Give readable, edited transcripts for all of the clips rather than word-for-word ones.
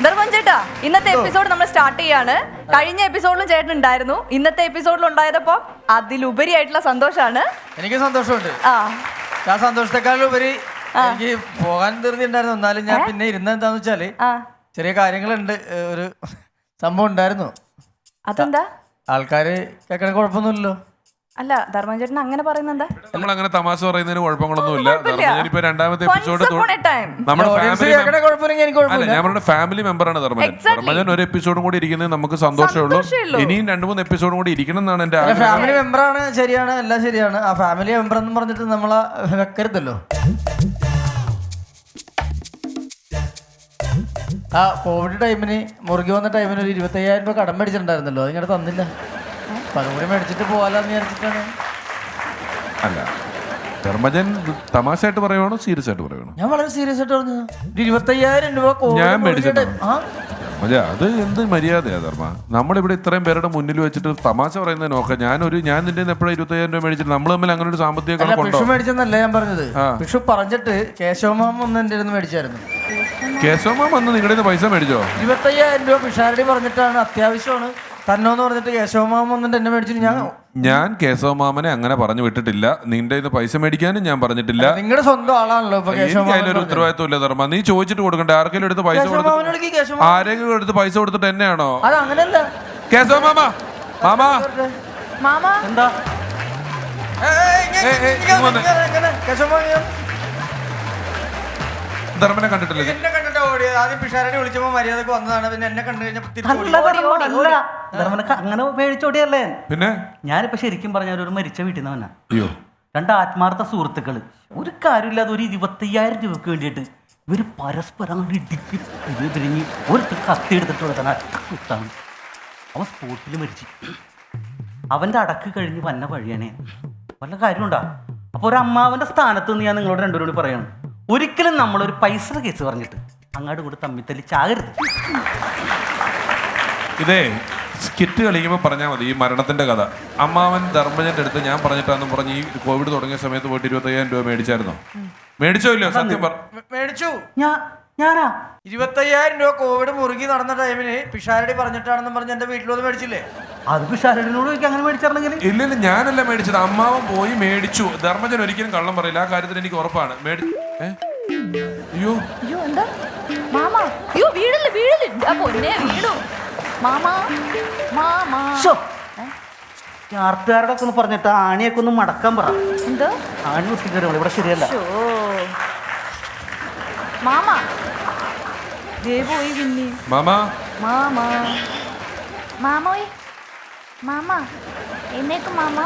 ധർമ്മൻ ചേട്ടാ, ഇന്നത്തെ എപ്പിസോഡ് നമ്മൾ സ്റ്റാർട്ട് ചെയ്യാണ്. കഴിഞ്ഞ എപ്പിസോഡിലും ചേട്ടൻ ഉണ്ടായിരുന്നു, ഇന്നത്തെ എപ്പിസോഡിൽ ഉണ്ടായതപ്പോ അതിലുപരിയായിട്ടുള്ള സന്തോഷാണ്. എനിക്ക് സന്തോഷമുണ്ട്. ഞാൻ സന്തോഷത്തെക്കാളുപരി എനിക്ക് പോകാൻ ധൃതി ഉണ്ടായിരുന്നു. എന്നാലും ഞാൻ പിന്നെ ഇരുന്ന എന്താന്ന് വെച്ചാല് ചെറിയ കാര്യങ്ങളുണ്ട്. ഒരു സംഭവം ഉണ്ടായിരുന്നു. അതെന്താ? ആൾക്കാര് കേൾക്കണ കുഴപ്പമൊന്നുമില്ലല്ലോ. അല്ല, ധർമ്മൻ ചേട്ടൻ അങ്ങനെ പറയുന്നെന്താ? നമ്മൾ അങ്ങനെ തമാശ പറയുന്നതിന് കുഴപ്പങ്ങളൊന്നുമില്ല. ധർമ്മജൻ ഇപ്പൊ രണ്ടാമത്തെ എപ്പിസോഡ് നമ്മുടെ ഫാമിലി മെമ്പറാണ് ധർമ്മജൻ. ധർമ്മജൻ ഒരു എപ്പിസോഡും കൂടി ഇരിക്കുന്നത് നമുക്ക് സന്തോഷമുള്ളൂ. ഇനിയും 2-3 എപ്പിസോഡും കൂടി ഇരിക്കണം എന്നാണ് എന്റെ ആഗ്രഹം. ഫാമിലി മെമ്പറാണ്, ശരിയാണ്, എല്ലാം ശരിയാണ്. ആ ഫാമിലി മെമ്പർ എന്ന് പറഞ്ഞിട്ട് നമ്മളെ വെക്കരുതല്ലോ. ആ കോവിഡ് ടൈമിന് മുറുകി വന്ന ടൈമിന് ഒരു 25,000 രൂപ കടം മേടിച്ചിട്ടുണ്ടായിരുന്നല്ലോ, അതിങ്ങനെ തന്നില്ല. അപ്പൊ അതും കൂടി മേടിച്ചിട്ട് പോകാലെന്ന് വിചാരിച്ചിട്ടാണ്. അല്ല, ധർമ്മജൻ തമാശയായിട്ട് പറയുവാണോ സീരിയസ് ആയിട്ട് പറയുവാണോ? ഞാൻ വളരെ സീരിയസ് ആയിട്ട് പറഞ്ഞു. 25,000 രൂപ ഞാൻ മേടിച്ചിട്ടുണ്ട്. അതെ, അത് എന്ത് മര്യാദയാ ധർമ്മ? നമ്മളിവിടെ ഇത്രയും പേരുടെ മുന്നിൽ വെച്ചിട്ട് തമാശ പറയുന്നതിനൊക്കെ ഞാൻ നിന്റെ എപ്പോഴും 25,000 രൂപ മേടിച്ചിട്ട് നമ്മൾ തമ്മിൽ അങ്ങനെ ഒരു സാമ്പത്തിക വിഷു മേടിച്ചെന്നല്ല ഞാൻ പറഞ്ഞത്. വിഷു പറഞ്ഞിട്ട് കേശവമാമ ഒന്ന് എന്റെ അടുത്ത് മേടിച്ചായിരുന്നു. കേശവമാമ വന്ന് നിങ്ങളുടെ പൈസ മേടിച്ചോ? 25,000 രൂപ പിഷാരടി പറഞ്ഞിട്ടാണ്, അത്യാവശ്യമാണ് തന്നോന്ന് പറഞ്ഞിട്ട് കേശവമാമ വന്നിട്ട് എന്നെ മേടിച്ചിട്ട് ഞാൻ കേശവമാമനെ അങ്ങനെ പറഞ്ഞു വിട്ടിട്ടില്ല. നിന്റെ ഇത് പൈസ മേടിക്കാനും ഞാൻ പറഞ്ഞിട്ടില്ല. നിങ്ങളുടെ സ്വന്തം ആളാണല്ലോ. അതിലൊരു ഉത്തരവാദിത്വം ഇല്ല ധർമ്മ. നീ ചോദിച്ചിട്ട് കൊടുക്കണ്ടേ? ആർക്കെങ്കിലും എടുത്ത് പൈസ ആരെങ്കിലും എടുത്ത് പൈസ കൊടുത്തിട്ട് എന്നെയാണോ? അത് അങ്ങനെയല്ല. കേശവമാമ മാമാ മാമ എന്താ ധർമ്മനെ കണ്ടിട്ടില്ല. എന്നെ കണ്ടിട്ട് ഓടി. ആദ്യം പിഷാരടി വിളിച്ചപ്പോ മര്യാദക്ക് വന്നതാണ്. പിന്നെ എന്നെ കണ്ടു കഴിഞ്ഞാൽ അങ്ങനെ പേടിച്ചോടിയല്ലേ. പിന്നെ ഞാനിപ്പോ ശരിക്കും പറഞ്ഞ ഒരു മരിച്ച വീട്ടിൽ നിന്ന് അയ്യോ 2 ആത്മാർത്ഥ സുഹൃത്തുക്കള് ഒരു കാര്യമില്ലാതെ ഒരു 25,000 രൂപക്ക് വേണ്ടിയിട്ട് ഇവര് പരസ്പരം ഇടിപ്പി പിരിഞ്ഞ് ഒരു കത്തി എടുത്തിട്ട് കൊടുത്താണ്. അവൻ സ്പോട്ടിൽ മരിച്ചു. അവന്റെ അടക്ക് കഴിഞ്ഞ് വന്ന വഴിയാണേ. വല്ല കാര്യമുണ്ടാ? അപ്പൊ ഒരു അമ്മാവന്റെ സ്ഥാനത്ത് നിന്ന് ഞാൻ നിങ്ങളോട് രണ്ടുപേരും കൂടി പറയാണ്, ഒരിക്കലും നമ്മളൊരു പൈസ കേസ് പറഞ്ഞിട്ട് അങ്ങോട്ട് കൂടി തമ്മിത്തല്ലി ചാകരുത്. ഇതേ സ്കിറ്റ് കളിക്കുമ്പോൾ പറഞ്ഞാൽ മതി. ഈ മരണത്തിന്റെ കഥ അമ്മാവൻ ധർമ്മജന്റെ അടുത്ത് ഞാൻ പറഞ്ഞിട്ടാന്നും പറഞ്ഞ് ഈ കോവിഡ് തുടങ്ങിയ സമയത്ത് പോയിട്ട് 25,000 രൂപ മേടിച്ചായിരുന്നോ? മേടിച്ചോ ഇല്ലയോ? സത്യം മേടിച്ചു. ഞാനാ 25,000 രൂപ കോവിഡ് മുറുകി നടന്ന ടൈമിന് പിഷാരടി പറഞ്ഞിട്ടാണെന്ന് പറഞ്ഞ് എന്റെ വീട്ടിലൊന്നും മേടിച്ചില്ലേ? അത് പിഷാരടിനോട് അങ്ങനെ മേടിച്ചിരുന്നെങ്കിൽ ഇല്ല, ഞാനല്ല മേടിച്ചത്. അമ്മാവൻ പോയി മേടിച്ചു. ധർമ്മജൻ ഒരിക്കലും കള്ളം പറയില്ല. ആ കാര്യത്തിൽ എനിക്ക് ഉറപ്പാണ്. അയ്യോ എന്താ മാമ? അയ്യോ വീടില്ല വീടു മാമ. ആർട്ടുകാരുടെ ഒക്കെ ഒന്ന് പറഞ്ഞിട്ട് ആണിയൊക്കെ ഒന്ന് മടക്കാൻ പറ. എന്തോ ആണി കുത്തിക്കറി ഇവിടെ ശരിയല്ല. മാമ പോയി പിന്നെ മാമോയ് മാമ എന്നേക്ക് മാമ.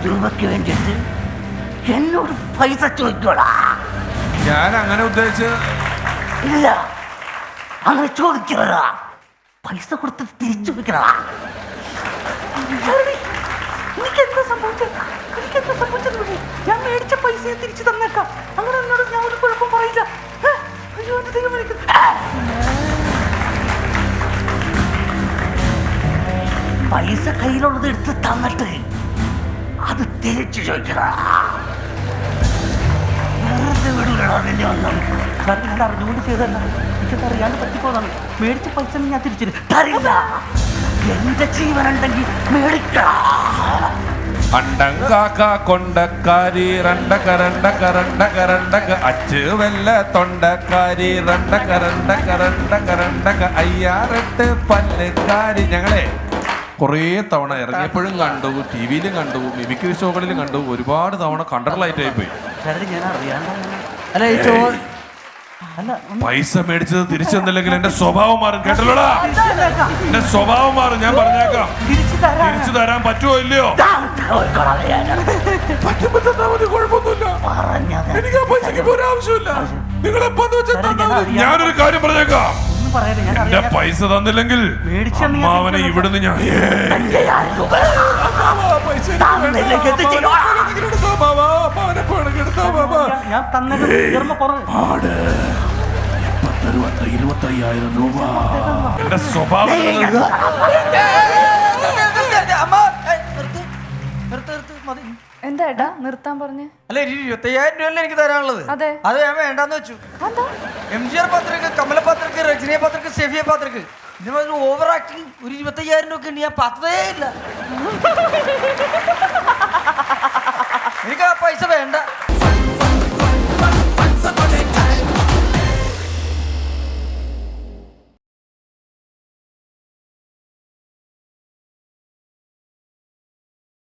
രൂപയ്ക്ക് വേണ്ടിയിട്ട് എന്നോട് പൈസ ചോദിക്കോടാ? ഞാൻ അങ്ങനെ ഉദ്ദേശിച്ചത് ഇല്ല. അങ്ങനെ ചോദിക്കണടാ. പൈസ കൊടുത്തിട്ട് തിരിച്ചു ചോദിക്കണ. എനിക്കെന്താ സംഭവിച്ചത്? ഞാൻ മേടിച്ച പൈസ തിരിച്ചു തന്നേക്കാം. അങ്ങനെ എന്നോട് ഞാൻ ഒരു കുഴപ്പം പറയില്ല. പൈസ കയ്യിലുള്ളത് എടുത്ത് തന്നിട്ട് അത് തിരിച്ചു ചോദിക്കണ. വെറുതെ വിടൂലടാ നിന്നെ ഒന്നും. കാരണം ഞാൻ അറിഞ്ഞുകൊണ്ട് ചെയ്തല്ല, എനിക്കത് അറിയാണ്ട് പറ്റിപ്പോതാണ്. മേടിച്ച പൈസ ഞാൻ തിരിച്ചു തരില്ല. എന്റെ ജീവനുണ്ടെങ്കിൽ മേടിക്കാം. അണ്ടങ്കാക്ക കൊണ്ടക്കാരി രണ്ടക അച്ച് വെല്ല തൊണ്ടക്കാരി രണ്ടക അയ്യാറെട്ട് പല്ലക്കാരി. ഞങ്ങളെ കുറേ തവണ ഇറങ്ങിയപ്പോഴും കണ്ടു, ടിവിയിലും കണ്ടു, മിമിക്രി ഷോകളിലും കണ്ടു. ഒരുപാട് തവണ കണ്ടർലൈറ്റായി പോയി. ഞാൻ അറിയാണ്ട് പൈസ മേടിച്ചത് തിരിച്ചു തന്നില്ലെങ്കിൽ എന്റെ സ്വഭാവം മാറും. കേട്ടല്ലോടാ, എന്റെ സ്വഭാവം മാറും. ഞാൻ പറഞ്ഞേക്കാം. തിരിച്ചു തരാൻ പറ്റുമോ ഇല്ലയോ? പറ്റുമ്പോ തന്നാ മതി, കുഴപ്പമൊന്നുമില്ല. എനിക്ക് ആ പൈസക്ക് ഒരാവശ്യമില്ല. നിങ്ങളെപ്പോന്ന് വെച്ചാൽ ഞാനൊരു കാര്യം പറഞ്ഞേക്കാം. എന്റെ പൈസ തന്നില്ലെങ്കിൽ അമ്മാവനെ ഇവിടുന്ന് ഞാൻ തരുവത്ത 25,000 രൂപ. എന്റെ സ്വഭാവം എന്താ ഏട്ടാ നിർത്താൻ പറഞ്ഞേ? അല്ല 25,000 രൂപയല്ലേ എനിക്ക് തരാനുള്ളത്. അതെ. അത് ഞാൻ വേണ്ടാന്ന് വെച്ചു. എന്താ? MGR പാത്രക്ക്, കമല പാത്രക്ക്, രജനിയ പാത്രക്ക്, ഷെഫിയ പാത്രക്ക് ഓവർ ആക്ടിങ്. ഒരു 25,000 രൂപ ഉണ്ട്, ഞാൻ പത്തതേ ഇല്ല. എനിക്ക് ആ പൈസ വേണ്ട.